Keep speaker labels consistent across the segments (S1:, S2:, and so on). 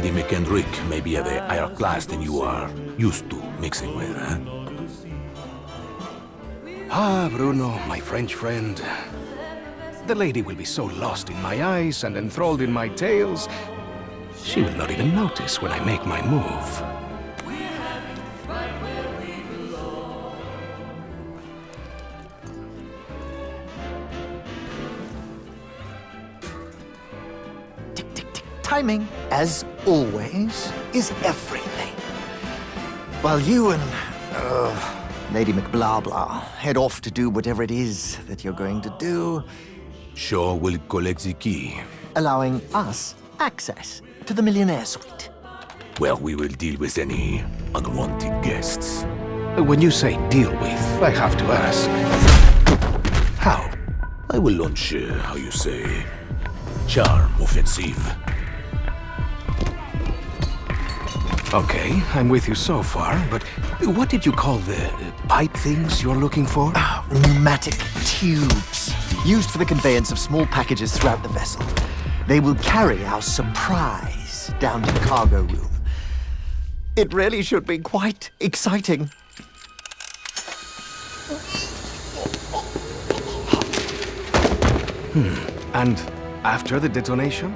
S1: Lady McKendrick may be of a higher class than you are used to mixing with, huh?
S2: Ah, Bruno, my French friend. The lady will be so lost in my eyes and enthralled in my tales, she will not even notice when I make my move.
S3: Tick, tick, tick. Timing, as always, is everything. While you and, Lady McBlahblah head off to do whatever it is that you're going to do,
S1: Shaw will collect the key.
S3: allowing us access to the Millionaire Suite.
S1: Well, we will deal with any unwanted guests.
S2: When you say deal with, I have to ask. How?
S1: I will launch, how you say, charm offensive.
S2: Okay, I'm with you so far, but what did you call the pipe things you're looking for?
S3: Pneumatic tubes, used for the conveyance of small packages throughout the vessel. They will carry our surprise down to the cargo room. It really should be quite exciting.
S2: And after the detonation?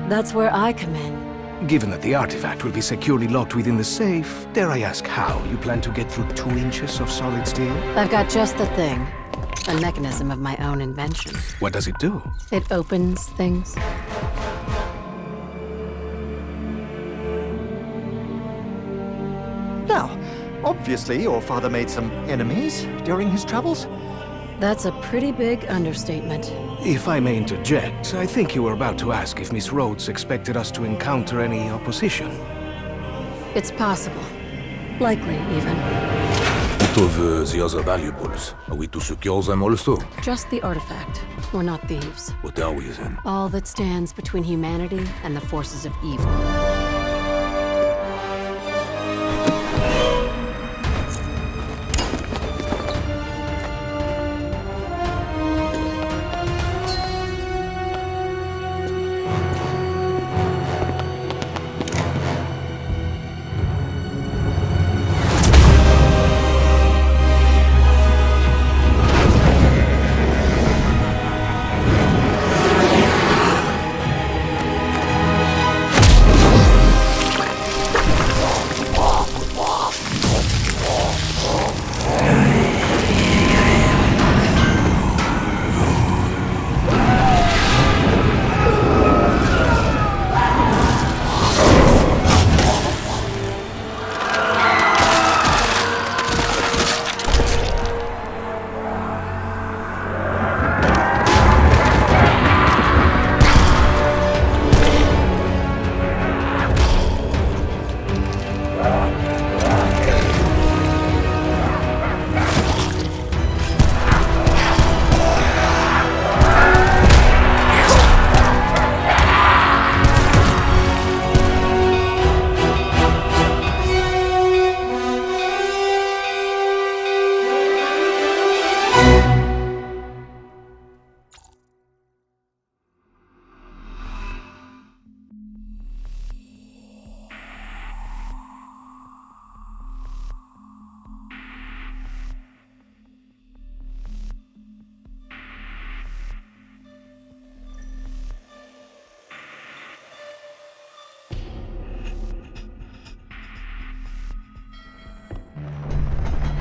S4: That's where I come in.
S2: Given that the artifact will be securely locked within the safe, dare I ask how you plan to get through 2 inches of solid steel?
S4: I've got just the thing. A mechanism of my own invention.
S2: What does it do?
S4: It opens things.
S3: Now, obviously your father made some enemies during his travels.
S4: That's a pretty big understatement.
S2: If I may interject, I think you were about to ask if Miss Rhodes expected us to encounter any opposition.
S4: It's possible. Likely, even.
S1: What of the other valuables? Are we to secure them also?
S4: Just the artifact. We're not thieves.
S1: What are we then?
S4: All that stands between humanity and the forces of evil.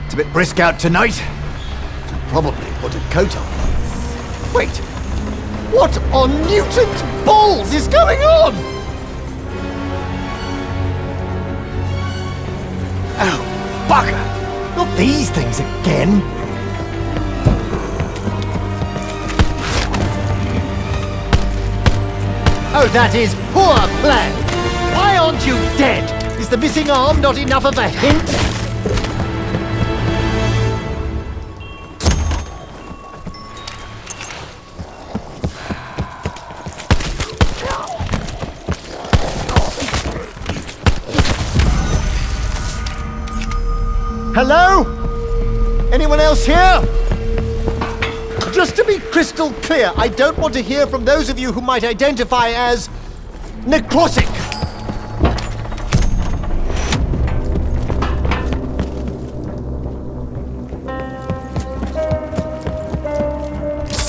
S3: It's a bit brisk out tonight. Should probably put a coat on. Wait, what on Newton's balls is going on? Oh, bugger! Not these things again. Oh, that is poor plan. Why aren't you dead? Is the missing arm not enough of a hint? Hello? Anyone else here? Just to be crystal clear, I don't want to hear from those of you who might identify as necrotic.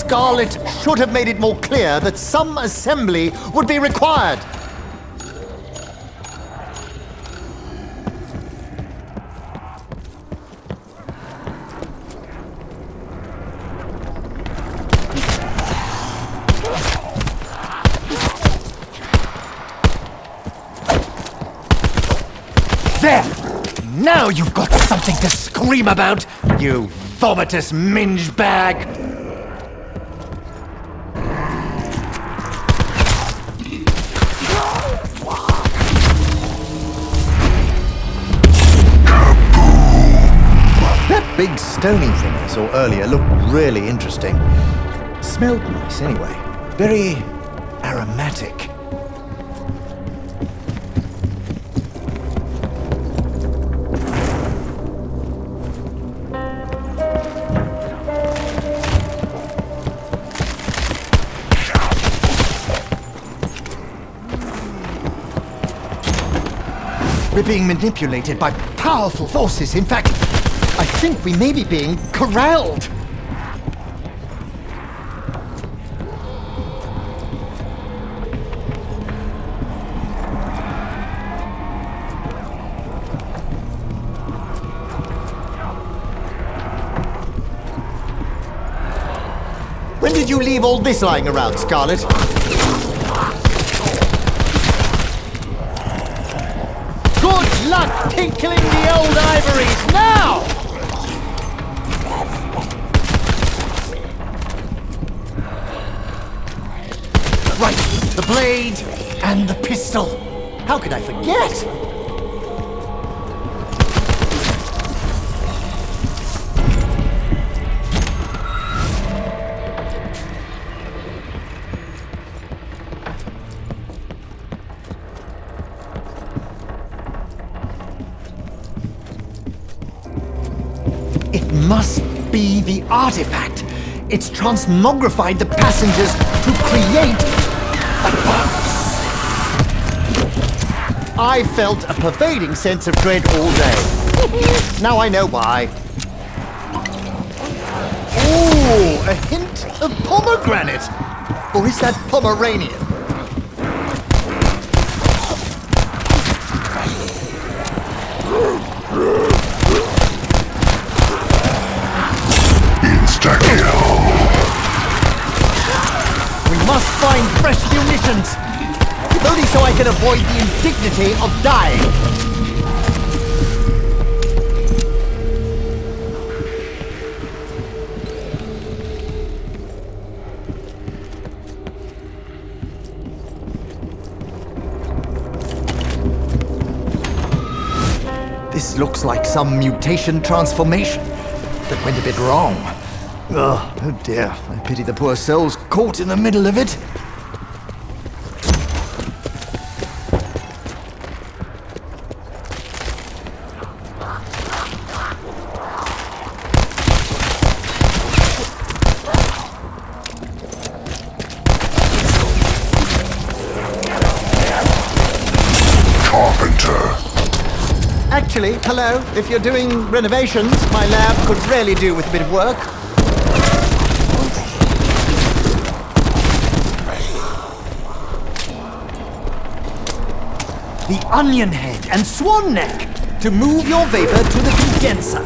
S3: Scarlet should have made it more clear that some assembly would be required. There! Now you've got something to scream about, you vomitous minge bag! That big stony thing I saw earlier looked really interesting. Smelled nice anyway. Very aromatic. We're being manipulated by powerful forces. In fact, I think we may be being corralled. When did you leave all this lying around, Scarlet? Good luck tinkling the old ivories now! Right, the blade and the pistol. How could I forget? It must be the artifact. It's transmogrified the passengers to create a box. I felt a pervading sense of dread all day. Now I know why. Ooh, a hint of pomegranate. Or is that Pomeranian? We must find fresh munitions. If only so I can avoid the indignity of dying. This looks like some mutation transformation that went a bit wrong. Oh dear, I pity the poor souls caught in the middle of it. Actually, hello, if you're doing renovations, my lab could really do with a bit of work. The onion head and swan neck to move your vapor to the condenser.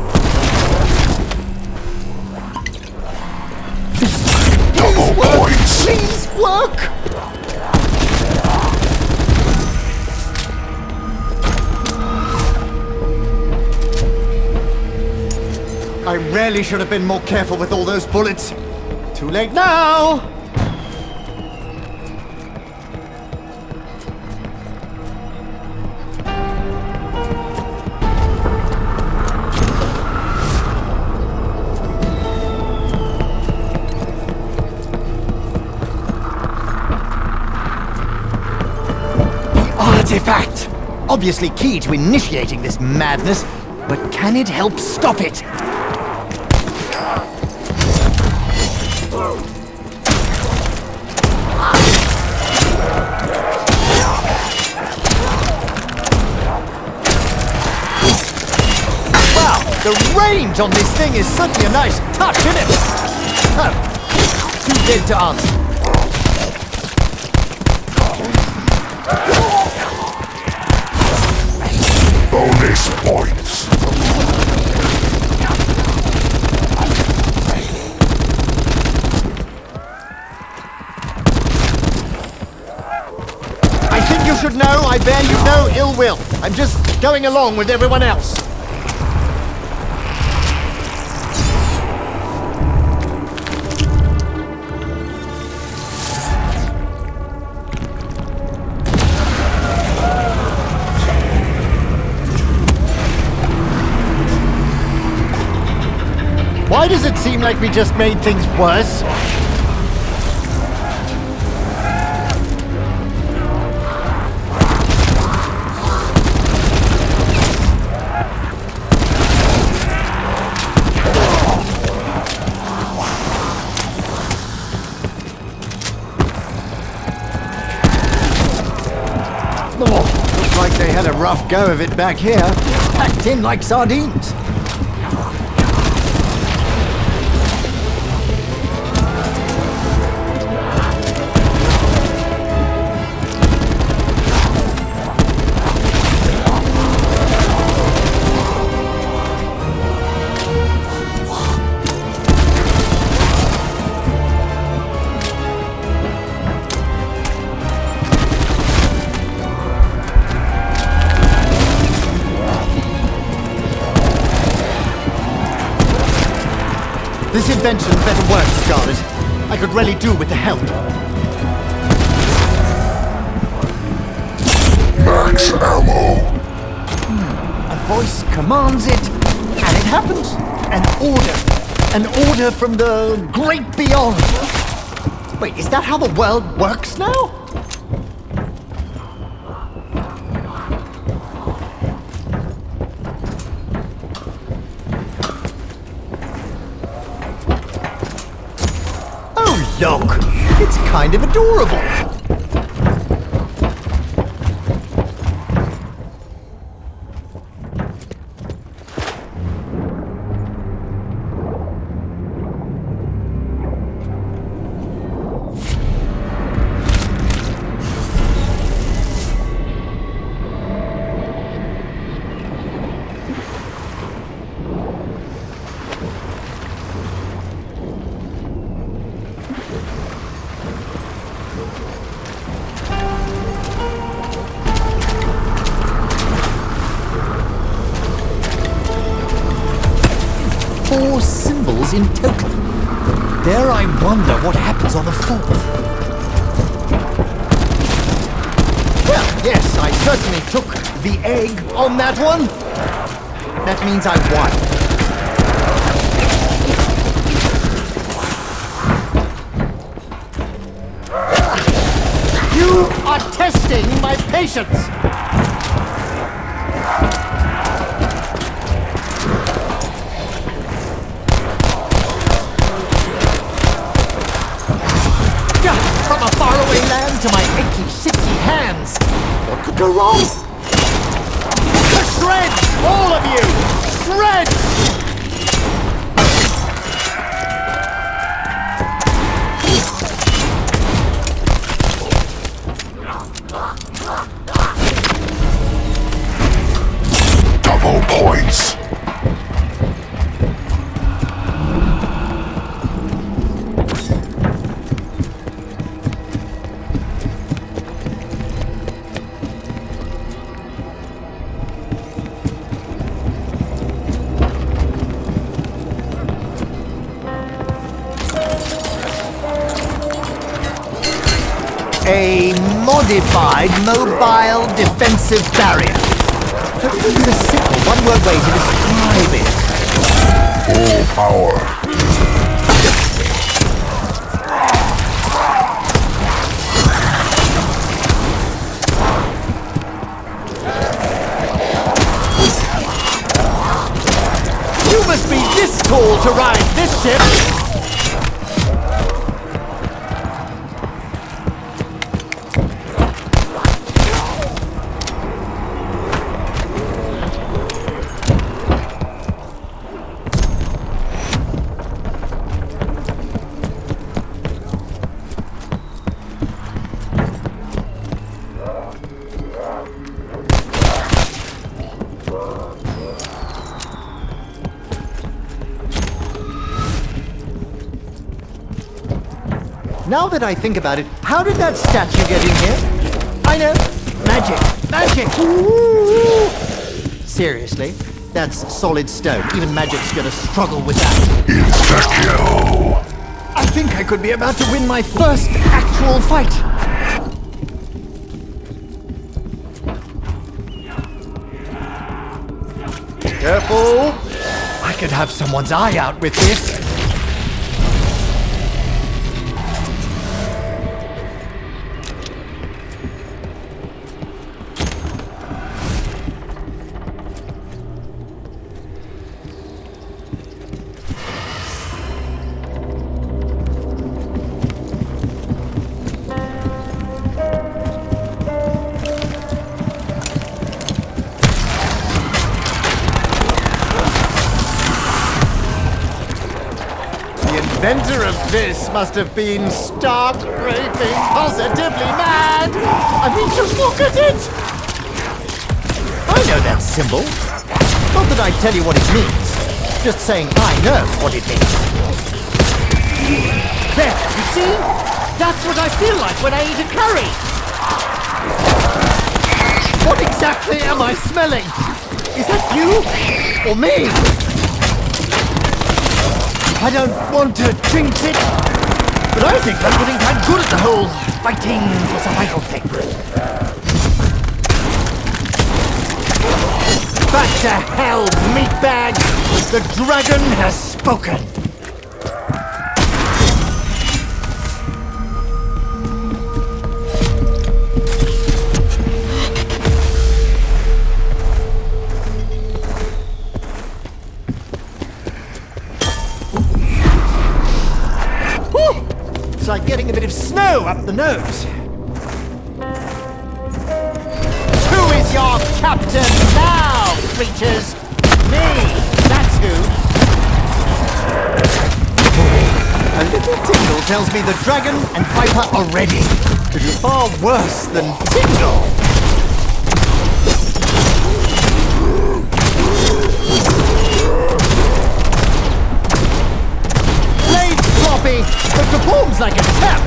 S3: Double points! Please work! I really should have been more careful with all those bullets. Too late now! The artifact! Obviously key to initiating this madness, but can it help stop it? The range on this thing is certainly a nice touch, isn't it? Oh, too dead to answer.
S1: Bonus points.
S3: I think you should know I bear you no ill will. I'm just going along with everyone else. Why does it seem like we just made things worse? Looks like they had a rough go of it back here. Packed in like sardines. This invention better work, Scarlet. I could really do with the help.
S1: Max ammo.
S3: A voice commands it, and it happens. An order. An order from the great beyond. Wait, is that how the world works now? Look, it's kind of adorable. Four symbols in total. Dare I wonder what happens on the fourth? Well, yes, I certainly took the egg on that one. That means I won. You are testing my patience. From a faraway land to my achy, shifty hands. What could go wrong? To shreds, all of you! Shreds!
S1: Double points.
S3: A modified mobile defensive barrier. That is a simple one-word way to describe it.
S1: Full power.
S3: You must be this tall to ride this ship! Now that I think about it, how did that statue get in here? I know. Magic. Magic. Ooh. Seriously? That's solid stone. Even magic's gonna struggle with that. I think I could be about to win my first actual fight. Careful! I could have someone's eye out with this. The inventor of this must have been stark, raving, positively mad! I mean, just look at it! I know that symbol. Not that I tell you what it means. Just saying I know what it means. There, you see? That's what I feel like when I eat a curry! What exactly am I smelling? Is that you? Or me? I don't want to jinx it, but I think I'm getting quite good at the whole fighting for survival thing. Back to hell, meatbag! The dragon has spoken! It's like getting a bit of snow up the nose. Who is your captain now, creatures? Me, that's who. A little tingle tells me the dragon and Viper are ready. It is far worse than tingle. But performs like a champ.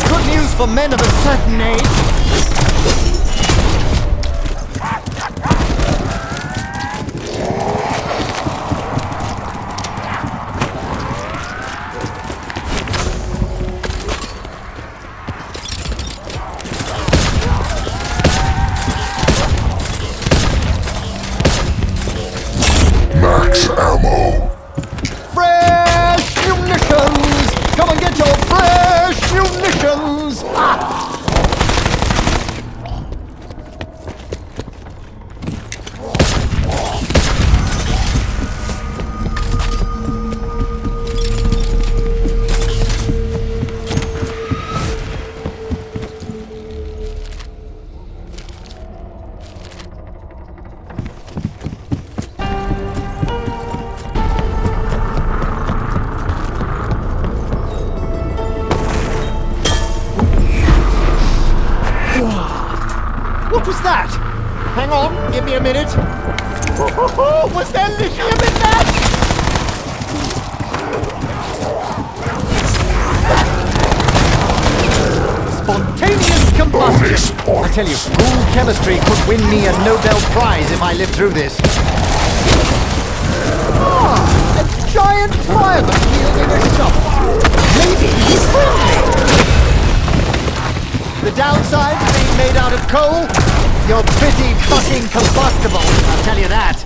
S3: Good news for men of a certain age.
S5: Max ammo.
S3: Fresh munitions! Come and get your fresh munitions! Ah! What was that? Hang on, give me a minute. Was there lithium in that? Spontaneous combustion. I tell you, cool chemistry could win me a Nobel Prize if I live through this. Ah, a giant fireman wielding a shovel. Maybe he's friendly. The downside of being made out of coal? You're pretty fucking combustible, I'll tell you that.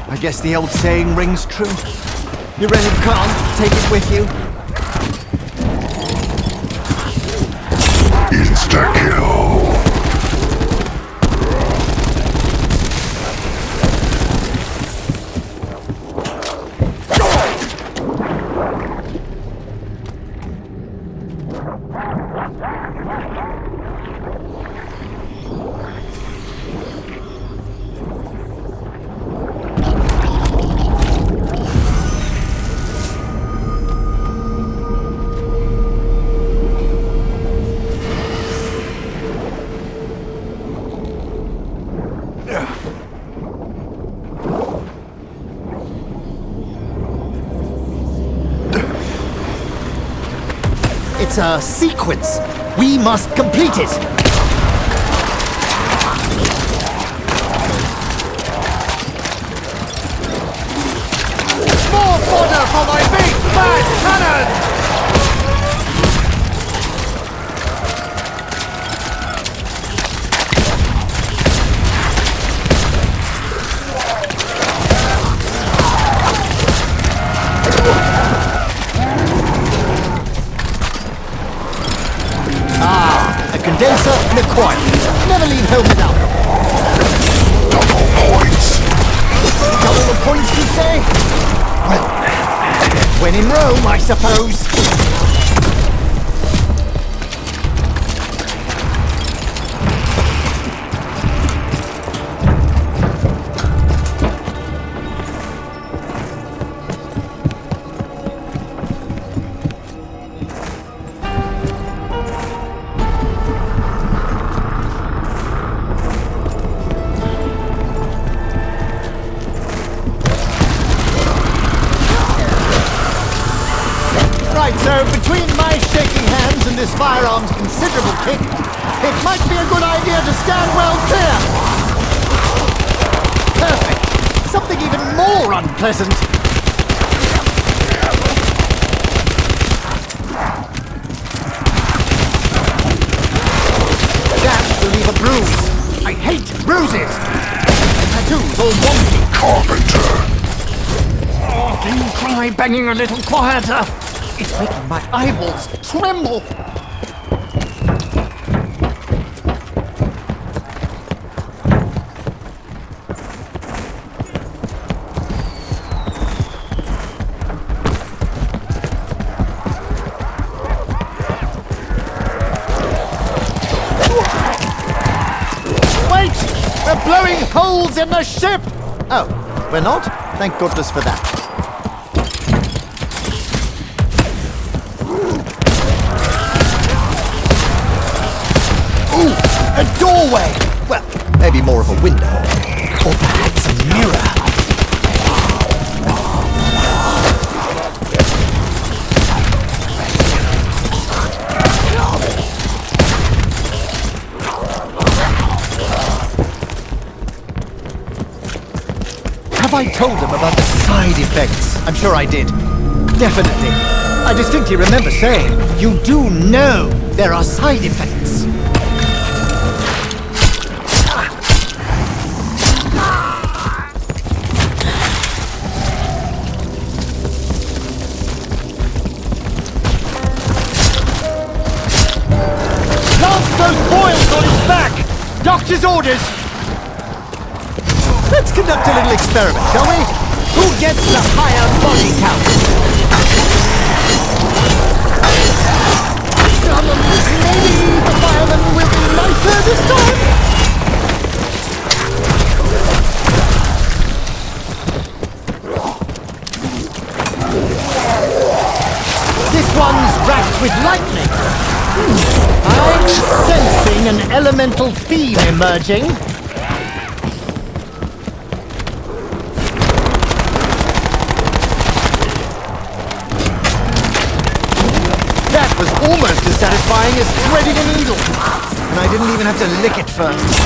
S3: I guess the old saying rings true. You really can't take it with you.
S5: Insta-kill.
S3: It's a sequence. We must complete it. More fodder for my big bad cannon! Condenser and a coil. Never leave home without them.
S5: Double points.
S3: Double the points, you say? Well, when in Rome, I suppose. So, between my shaky hands and this firearm's considerable kick, it might be a good idea to stand well clear. Perfect. Something even more unpleasant. That will leave a bruise. I hate bruises. Tattoos all wonky.
S5: Carpenter.
S3: Oh, can you try banging a little quieter? It's making my eyeballs tremble. Wait! We're blowing holes in the ship! Oh, we're not? Thank goodness for that. A doorway! Well, maybe more of a window. Or perhaps a mirror. Have I told them about the side effects? I'm sure I did. Definitely. I distinctly remember saying, you do know there are side effects. Doctor's orders! Let's conduct a little experiment, shall we? Who gets the higher body count? Maybe the fireman will be nicer this time? This one's racked with lightning. I'm sensing an elemental theme emerging. That was almost as satisfying as threading a needle. And I didn't even have to lick it first.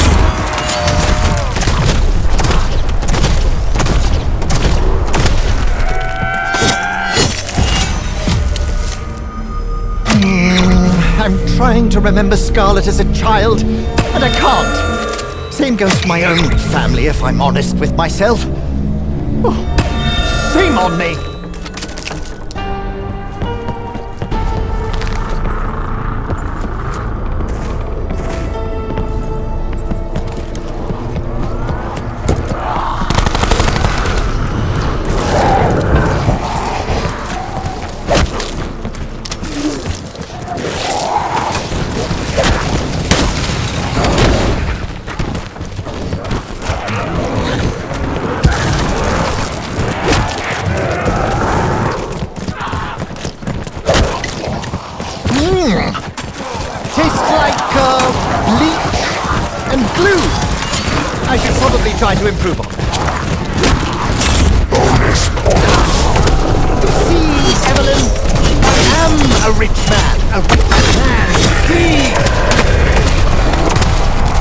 S3: I'm trying to remember Scarlet as a child, and I can't. Same goes for my own family, if I'm honest with myself. Oh, shame on me! Tastes like, bleach and glue. I should probably try to improve on it.
S5: Bonus points.
S3: See Evelyn, I am a rich man. A rich man indeed.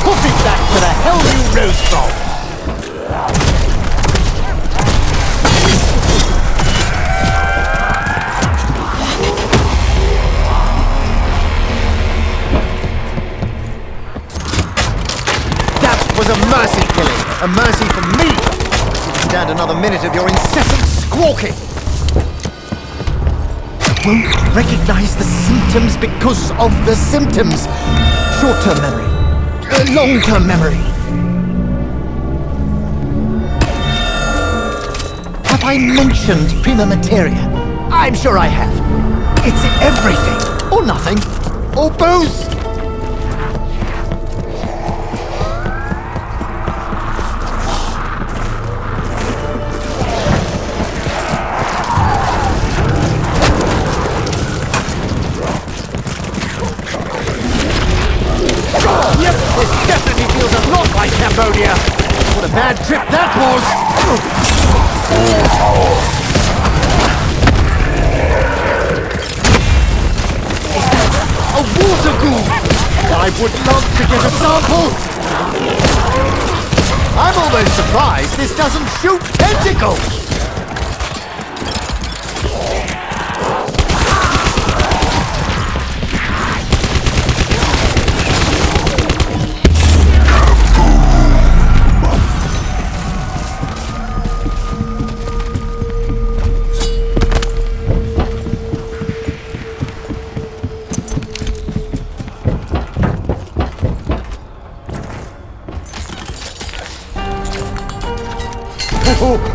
S3: Put it back to the hell you rose from. That was a mercy killing. A mercy for me. I couldn't stand another minute of your incessant squawking. Won't recognize the symptoms because of the symptoms. Short-term memory. Long-term memory. Have I mentioned prima materia? I'm sure I have. It's everything. Or nothing. Or both. Cambodia. What a bad trip that was! A water goo! I would love to get a sample! I'm almost surprised this doesn't shoot tentacles!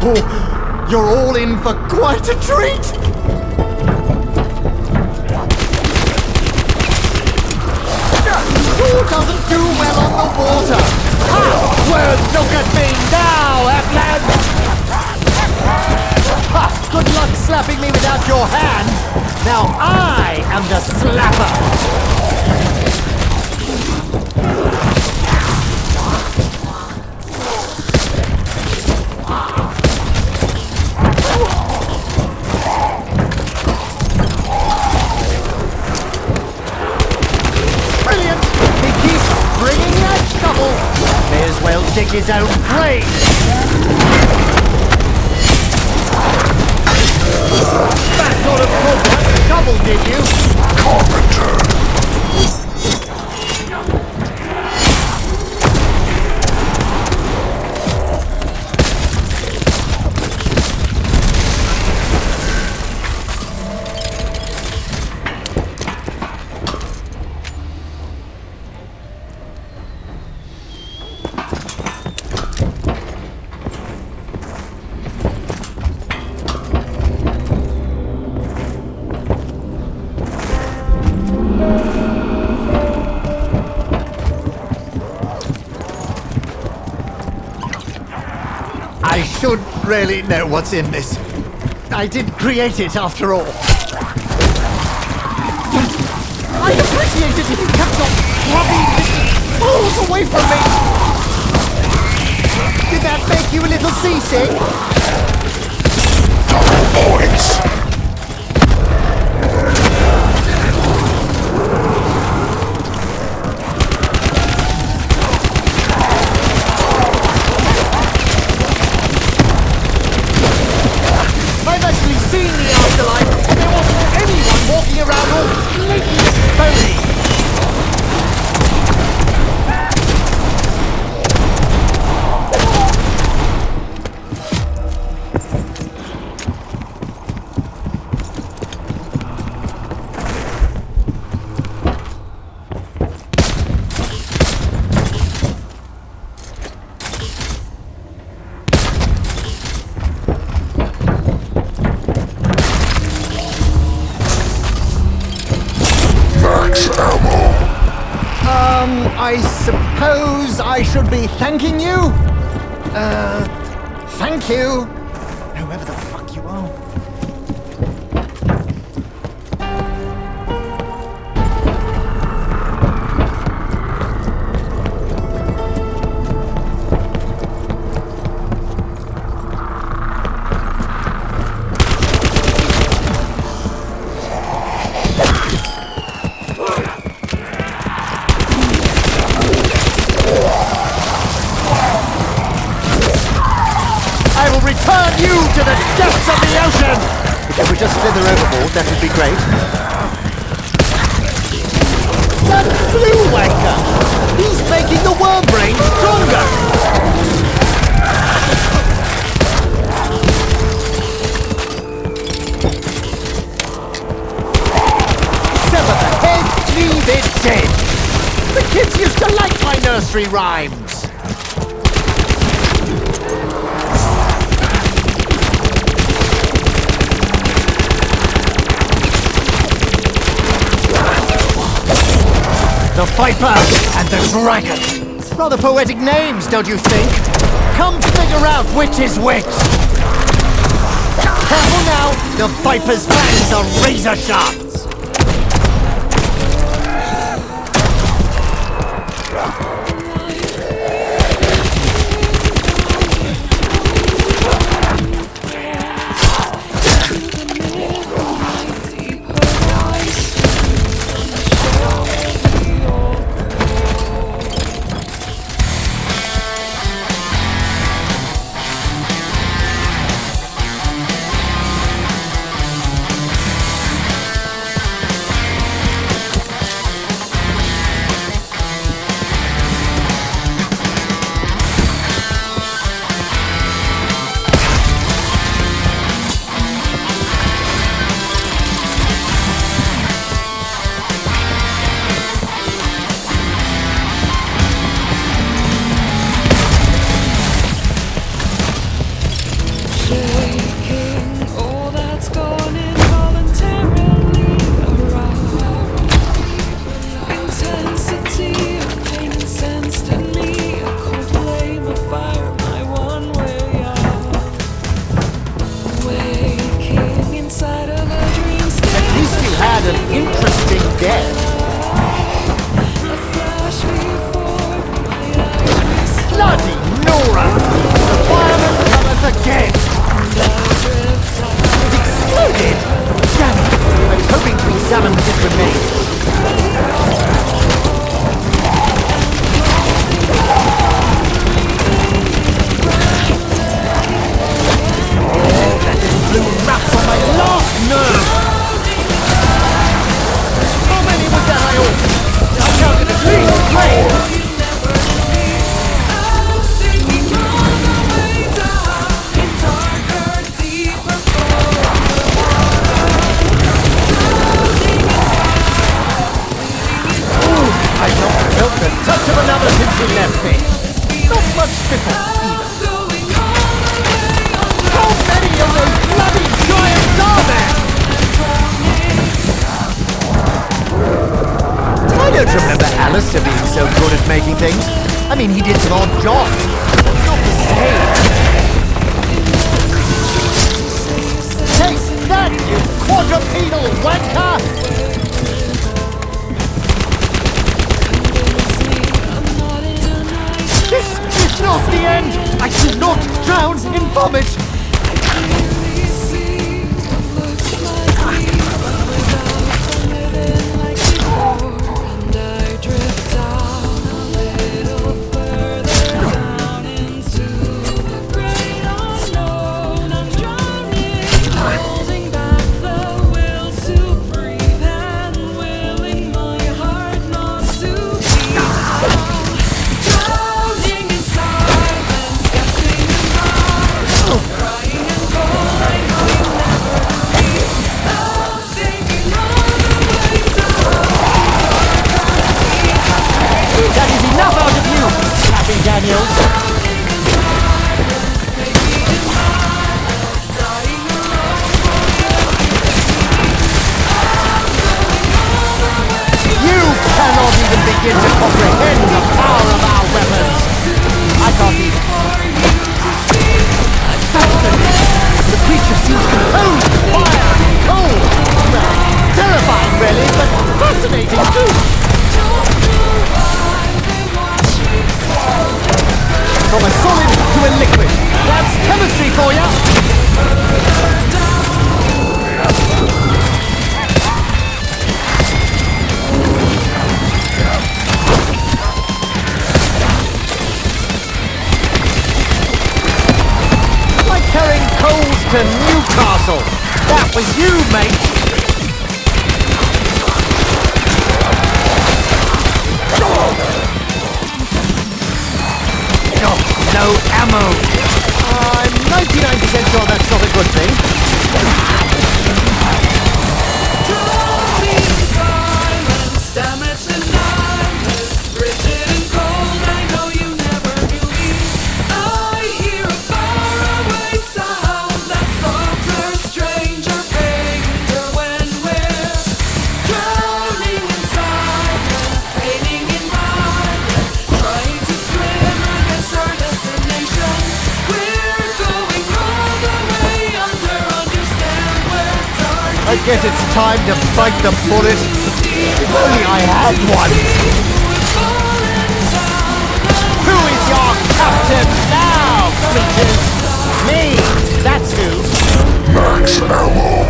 S3: Oh, you're all in for quite a treat! Who doesn't do well on the water? Ha! Well, look at me now, Atlan! Ha! Good luck slapping me without your hand! Now I am the slapper! May as well dig his own grave! That sort of problem double, did you?
S5: Carpenter.
S3: I should really know what's in this. I did create it after all. I'd appreciate it if you kept your grubby little balls away from me! Did that make you a little seasick?
S5: Double points.
S3: I've actually seen the afterlife. There wasn't anyone walking around all blatantly phony. I suppose I should be thanking you? Thank you. Whoever the fuck you are. Turn you to the depths of the ocean! If you would just slither overboard, that would be great. That blue wanker! He's making the worm brain stronger! Sever the head, leave it dead! The kids used to like my nursery rhymes! The Viper and the Dragon. Rather poetic names, don't you think? Come figure out which is which. Careful now, the Viper's fangs are razor sharp. Captain Newcastle! That was you, mate! Oh, no ammo! I'm 99% sure that's not a good thing. I guess it's time to bite the bullet. If only I had one. Who is your captain now, creatures? Me, that's who.
S5: Max ammo.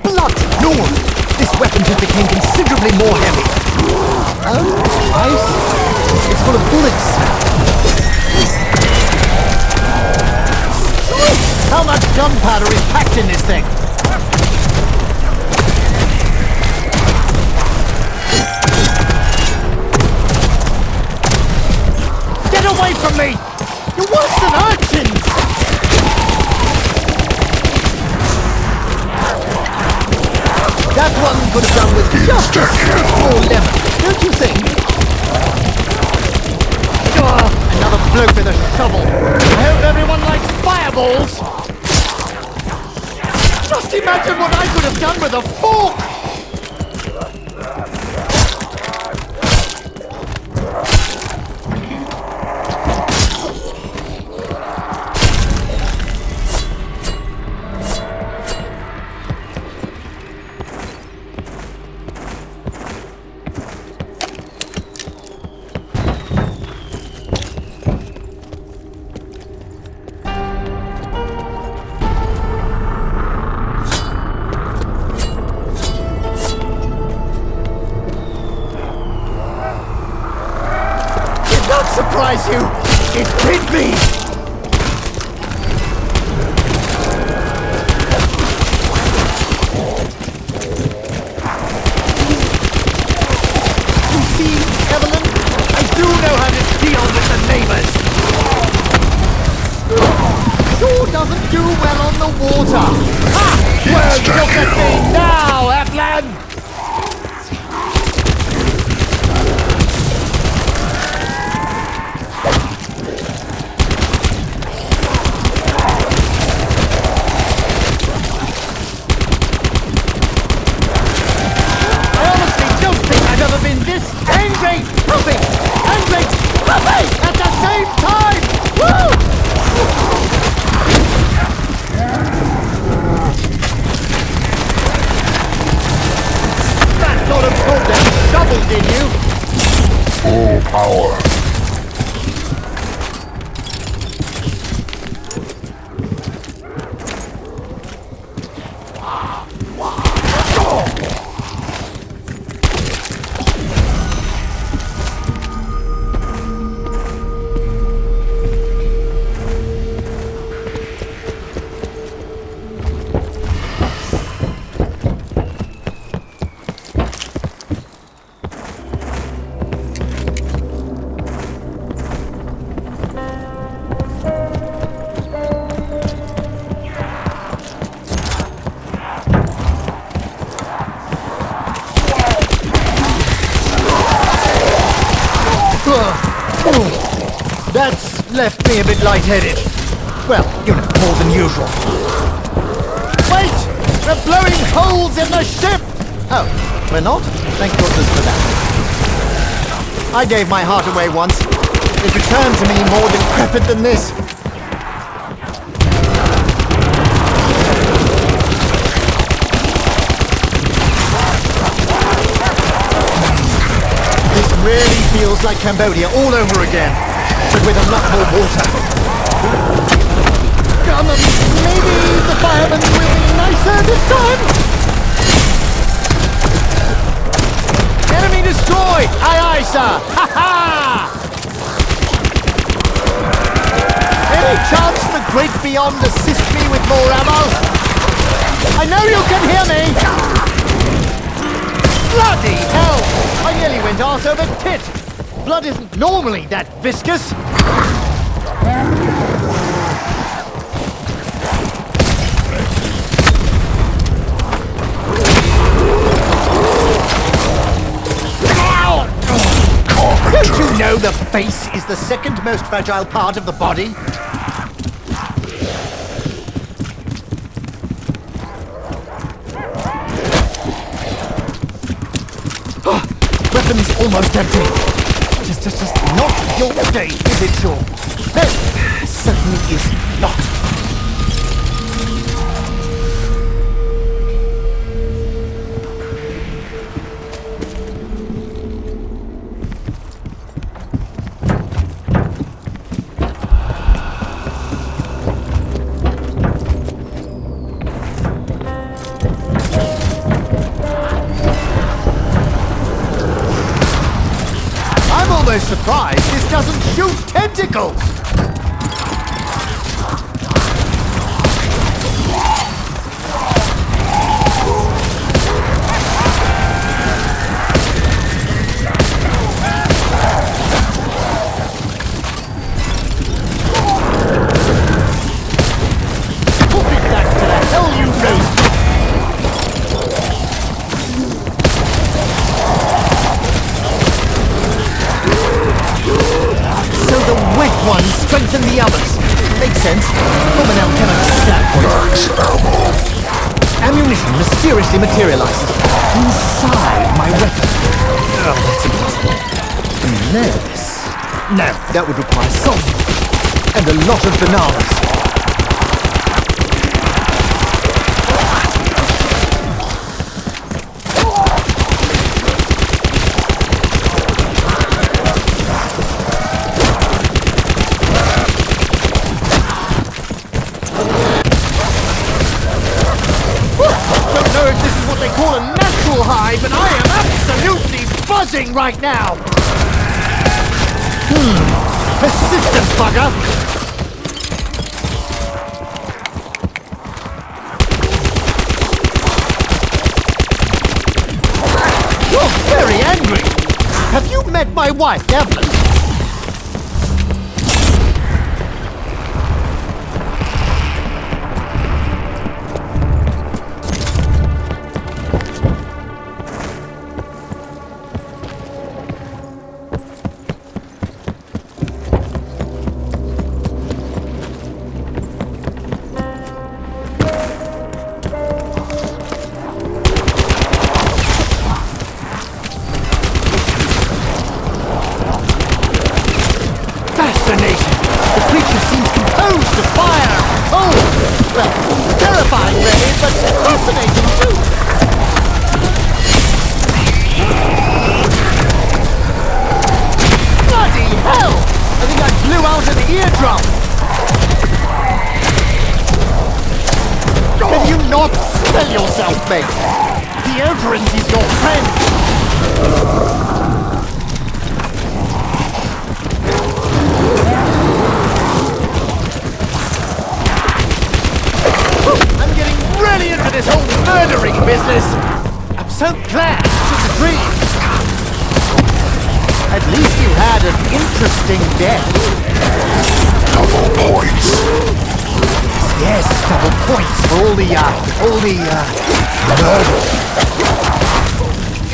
S3: Blood Lord! This weapon just became considerably more heavy. Oh, nice. It's full of bullets. How much gunpowder is packed in this thing? Get away from me! You're worse than urchins! That one could have done with just a stick more lemon, don't you think? Another bloke with a shovel. I hope everyone likes fireballs! Just imagine what I could have done with a fork! Surprise you! It did me! You see, Evelyn, I do know how to deal with the neighbors. Sure doesn't do well on the water. Ha! Well, look at me now, Evelyn!
S5: Full power. That's left me a bit lightheaded. Well, you know, more than usual. Wait! We're blowing holes in the ship! Oh, we're not? Thank goodness for that. I gave my heart away once. It returned to me more decrepit than this. This really feels like Cambodia all over again, but with a lot more water. Maybe the firemen will be nicer this time? Enemy destroyed! Aye aye, sir! Ha ha! Any chance the great beyond assist me with more ammo! I know you can hear me! Bloody hell! I nearly went arse over tit! Blood isn't normally that viscous! Don't you know the face is the second most fragile part of the body? Weapons almost empty. Just not your day, is it, Shaw? No, certainly is not. Surprised this doesn't shoot tentacles! Put it back to the hell you know! One strengthen the others. Makes sense. From an alchemical standpoint. Ammunition mysteriously materializes inside my weapon. Oh, that's impossible. Unless... No, that would require salt. And a lot of bananas. But I am absolutely buzzing right now! Persistent bugger! You're very angry! Have you met my wife, Evelyn?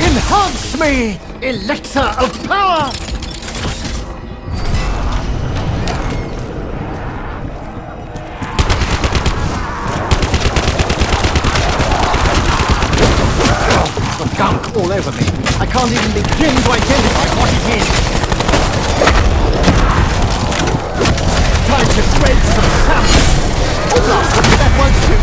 S5: Enhance me, elixir of power! The gunk all over me. I can't even begin to identify what it is. Time to shred some salmon. Oh, blast, that won't do.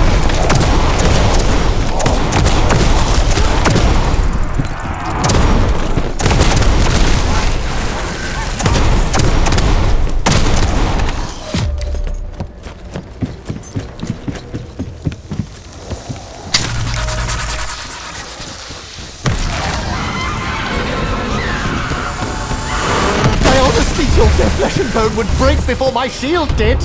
S5: Their flesh and bone would break before my shield did!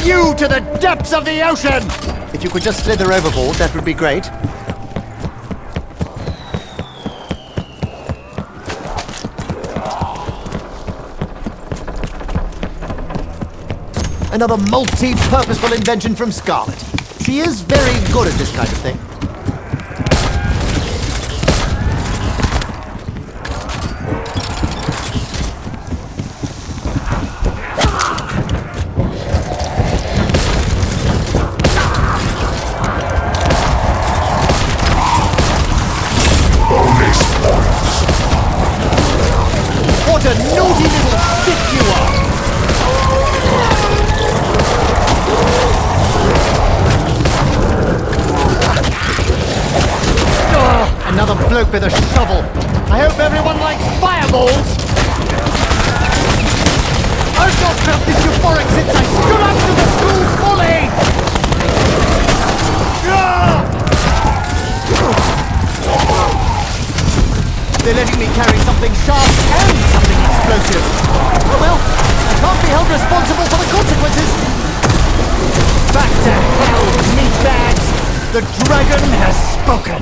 S5: you to the depths of the ocean! If you could just slither overboard, that would be great. Another multi-purposeful invention from Scarlet. She is very good at this kind of thing. What a naughty little shit you are! Another bloke with a shovel. I hope everyone likes fireballs. I've not felt this euphoric since I stood up to the school bully. They're letting me carry something sharp and something explosive. Oh well, I can't be held responsible for the consequences. Back to hell, meatbags. The dragon has spoken.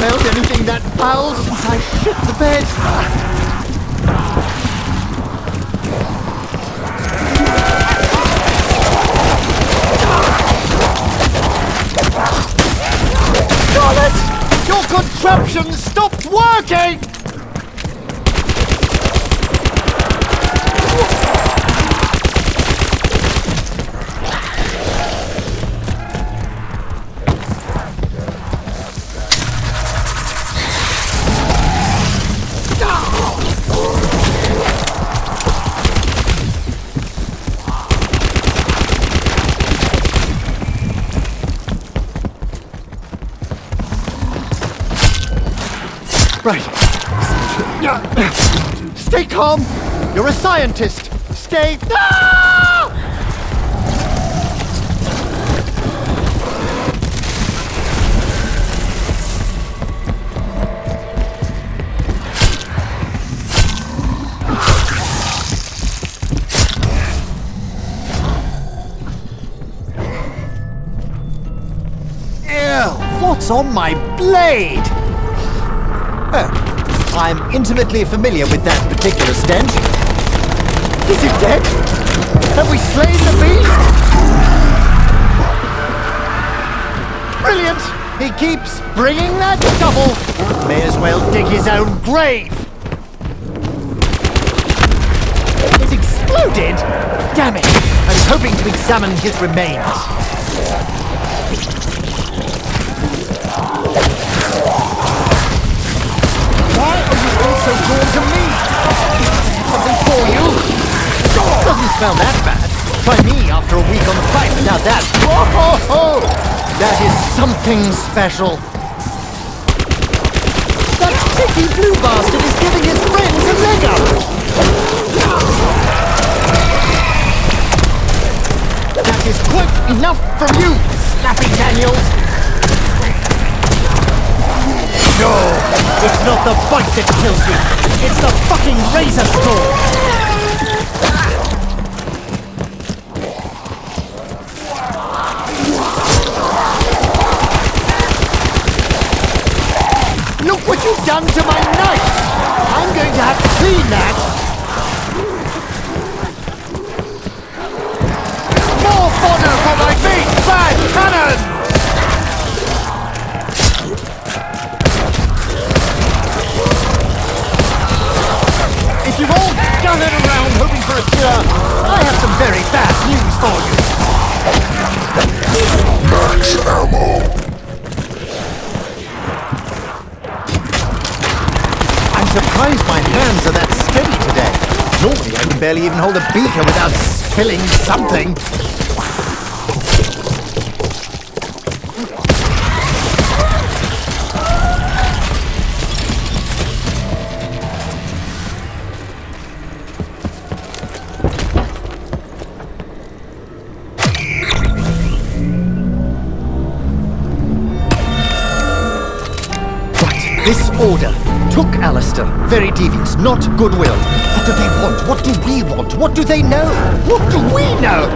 S5: Smelled anything that foul since I shit the bed. Scarlet! Your contraption stopped working! Right. Stay calm. You're a scientist. Stay... Ah! Ew, what's on my blade? Oh, I'm intimately familiar with that particular stench. Is it dead? Have we slain the beast? Brilliant! He keeps bringing that shovel. May as well dig his own grave. It's exploded? Damn it! I was hoping to examine his remains. Why are you all so drawn to me? Something for you? Doesn't smell that bad. Try me after a week on the pipe. Now that... Oh, that is something special. That cheeky blue bastard is giving his friends a leg up. That is quite enough from you, Snappy Daniels. No, it's not the bite that kills you. It's the fucking razor straw. Look what you've done to my knife. I'm going to have to clean that. More fodder for my big bad cannon. If you've all gathered around hoping for a cure, I have some very bad news for you.
S1: Max ammo.
S5: I'm surprised my hands are that steady today. Normally I can barely even hold a beaker without spilling something. This order took Alistair. Very devious, not goodwill. What do they want? What do we want? What do they know? What do we know?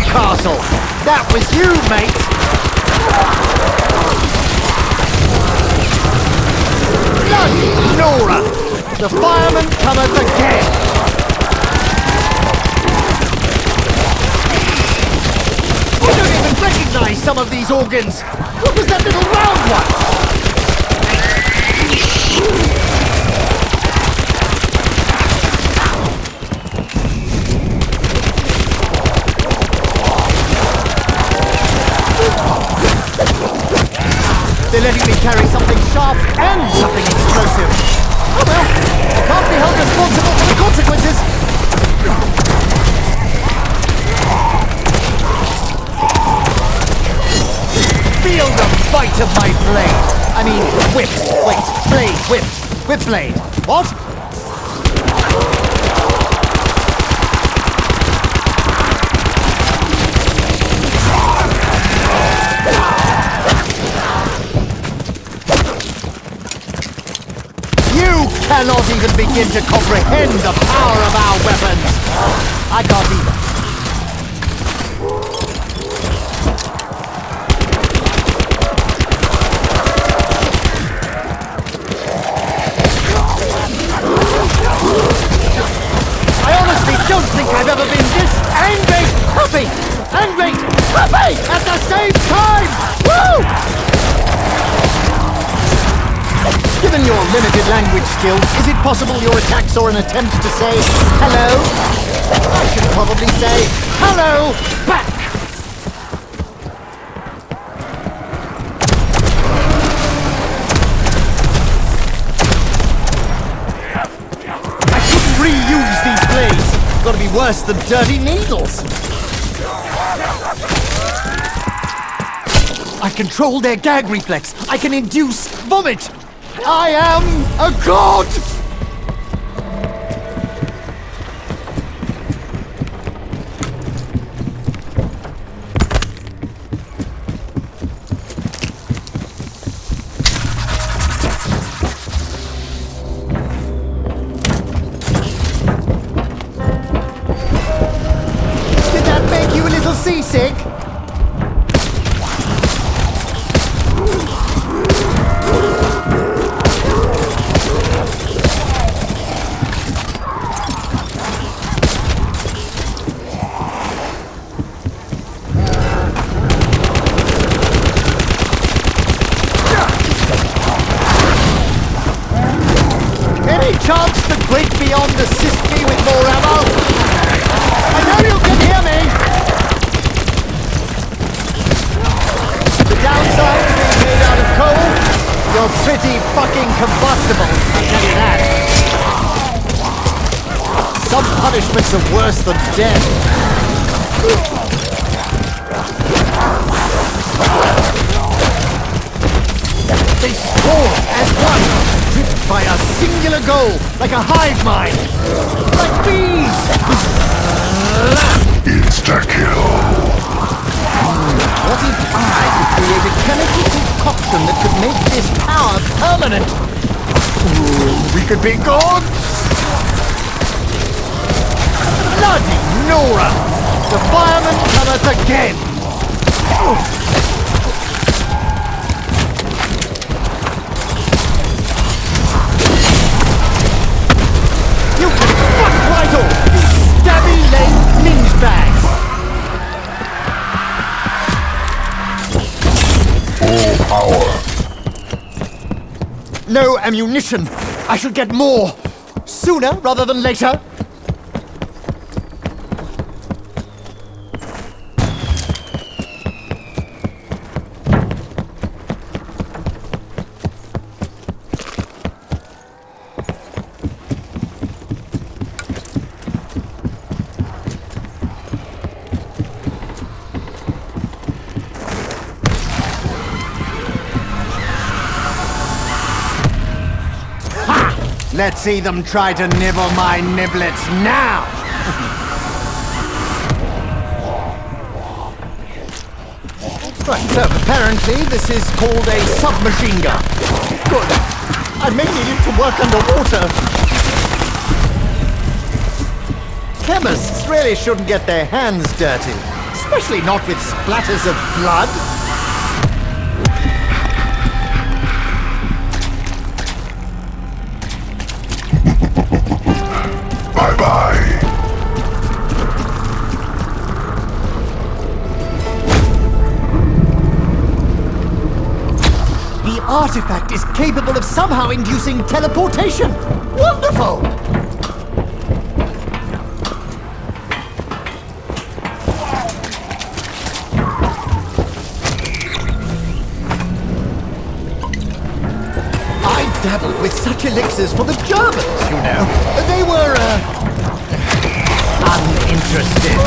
S5: Castle. That was you, mate. Bloody Nora! The fireman cometh again. I don't even recognize some of these organs. What was that little round one? They're letting me carry something sharp and something explosive. Oh well, I can't be held responsible for the consequences. Feel the bite of my blade. I mean, whip. Wait, blade, whip. Whip blade. What? Cannot even begin to comprehend the power of our weapons. I can't either. I honestly don't think I've ever been this angry, happy at the same time. Woo! Given your limited language skills, is it possible your attacks are an attempt to say hello? I should probably say hello back! I couldn't reuse these blades! Gotta be worse than dirty needles! I control their gag reflex! I can induce vomit! I am a god! Did that make you a little seasick? Chance the great beyond assist me with more ammo? I know you can hear me! The downside of being made out of coal? You're pretty fucking combustible, I'll tell you that. Some punishments are worse than death. They score as one! Driven by a singular goal, like a hive mind, like bees!
S1: Insta-kill.
S5: What if I could create a chemical concoction that could make this power permanent? Ooh, we could be gods! Bloody Nora! The fireman cometh again! You can fuck right off, you stabby-legged ninja bags!
S1: Full power.
S5: No ammunition! I should get more! Sooner rather than later! Let's see them try to nibble my niblets now! Right, so apparently this is called a submachine gun. Good. I may need it to work underwater. Chemists really shouldn't get their hands dirty, especially not with splatters of blood.
S1: Bye-bye.
S5: The artifact is capable of somehow inducing teleportation. Wonderful! I dabbled with such elixirs for the Germans, you know. They were, uninterested.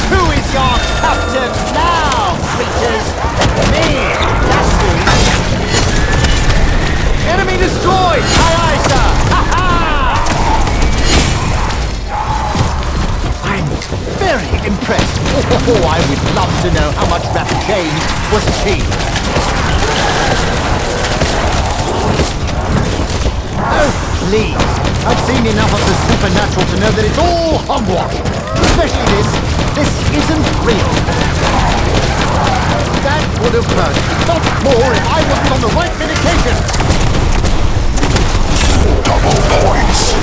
S5: Who is your captain now, creatures? Me, Dusty. Enemy destroyed! Aye, aye, sir! Ha-ha! I'm very impressed. Oh, I would love to know how much rapid change was achieved. Oh, please. I've seen enough of the supernatural to know that it's all hogwash. Especially this. This isn't real. That would have hurt me not more if I wasn't on the right medication.
S1: Double points.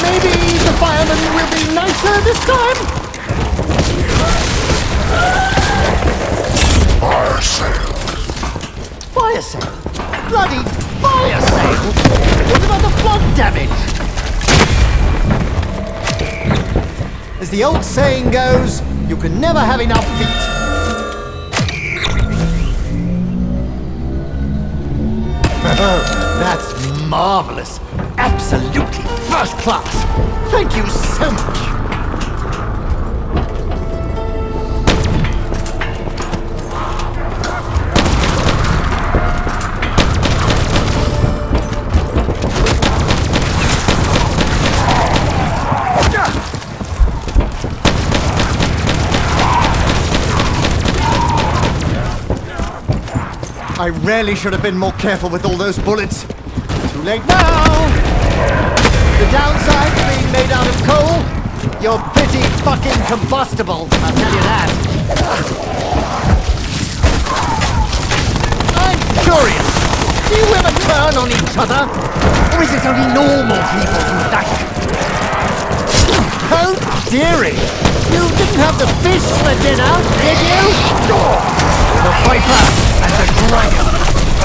S5: Maybe the firemen will be nicer this time?
S1: Fire sale.
S5: Fire sale? Bloody fire sale? What about the flood damage? As the old saying goes, you can never have enough feet. Oh, that's marvelous. Absolutely first class. Thank you so much. I really should have been more careful with all those bullets. Too late now! The downside to being made out of coal? You're pretty fucking combustible, I'll tell you that. I'm curious. Do you ever turn on each other? Or is it only normal people who like it? Oh, dearie. You didn't have the fish for dinner, did you? The Viper and the Dragon.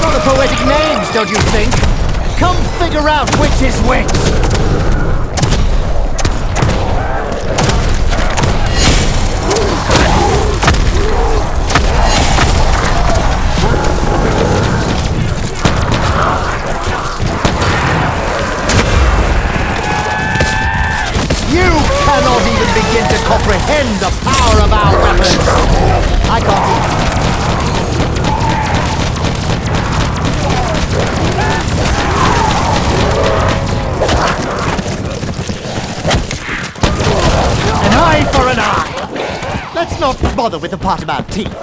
S5: Rather poetic names, don't you think? Come figure out which is which. You cannot even begin to comprehend the power of our weapons. I can't even. An eye for an eye. Let's not bother with the part about teeth.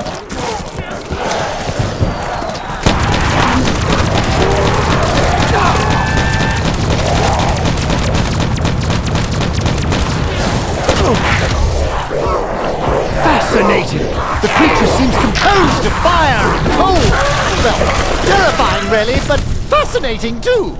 S5: Fascinating. The creature seems composed of fire and cold. Well, terrifying really, but fascinating too.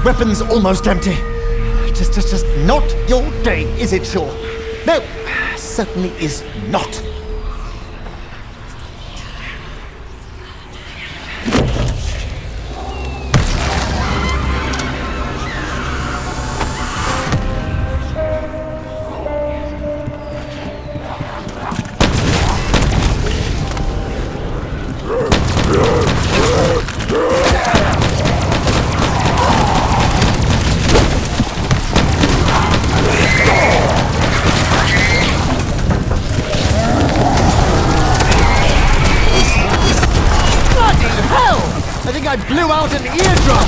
S5: weapon's almost empty. Just not your day, is it, Shaw? No, certainly is not. I blew out an eardrum!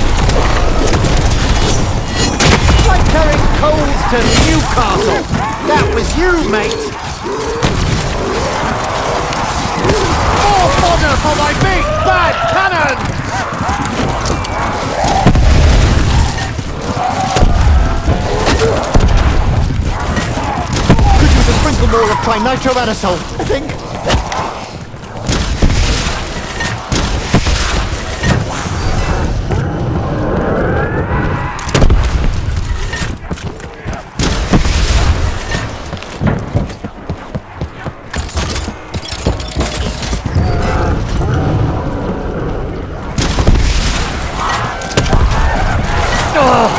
S5: Like carrying coals to Newcastle! That was you, mate! More fodder for my big bad cannon! Could use a sprinkle more of trinitroanisole, I think.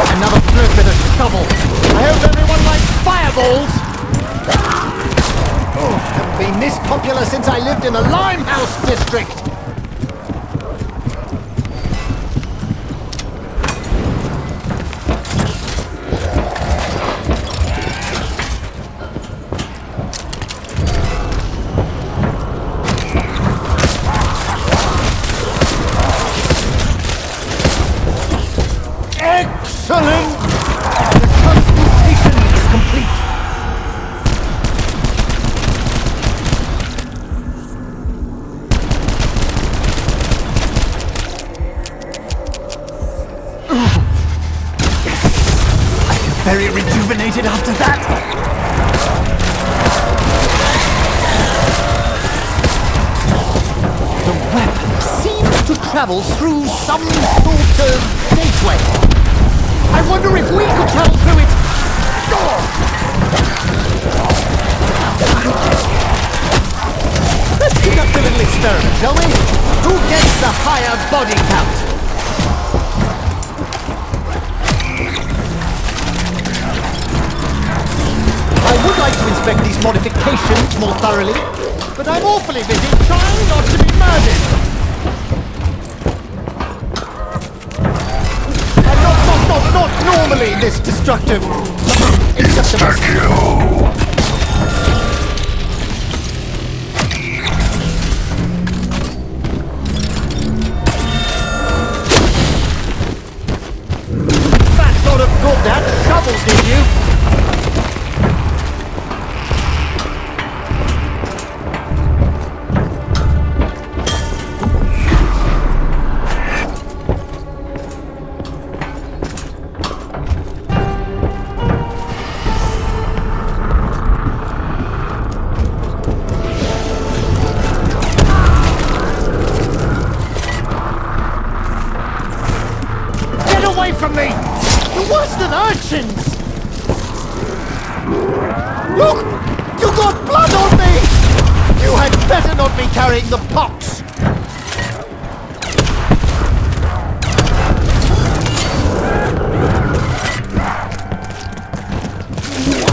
S5: Another flip with a shovel. I hope everyone likes fireballs. Oh, haven't been this popular since I lived in the Limehouse district. Excellent! The transmutation is complete. Yes! I feel very rejuvenated after that. The weapon seems to travel through some sort of gateway. I wonder if we could travel through it! Let's conduct a little experiment, shall we? Who gets the higher body count? I would like to inspect these modifications more thoroughly, but I'm awfully busy trying not to be murdered. Not normally this destructive. Except Fat sort of good that shovels did you? Away from me! You're worse than urchins! Look! You got blood on me! You had better not be carrying the pox!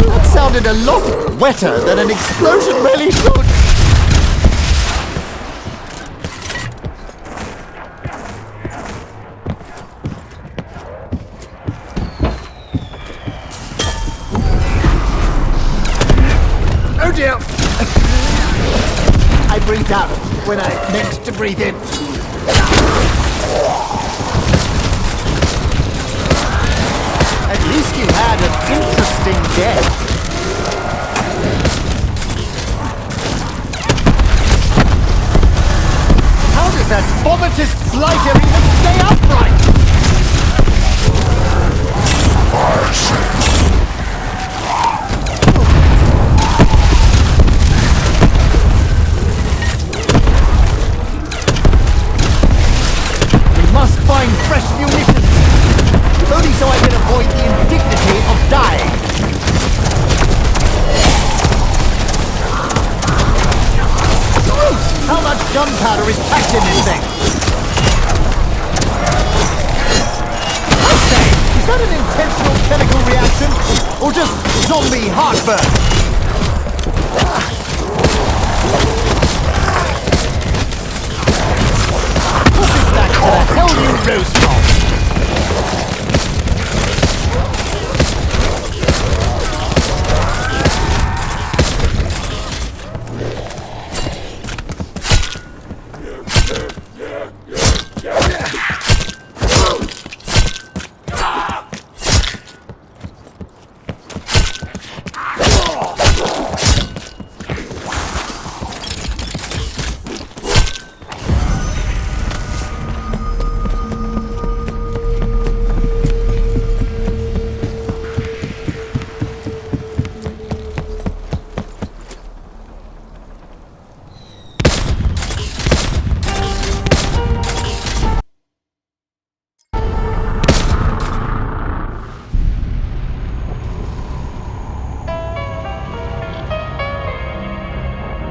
S5: That sounded a lot wetter than an explosion really should! Oh dear! I breathed out when I meant to breathe in. At least you had an interesting death. How does that vomitous blighter even stay upright? Find fresh munitions. If only so natural chemical reaction, or just zombie heartburn? Put this back to the hell you rose from!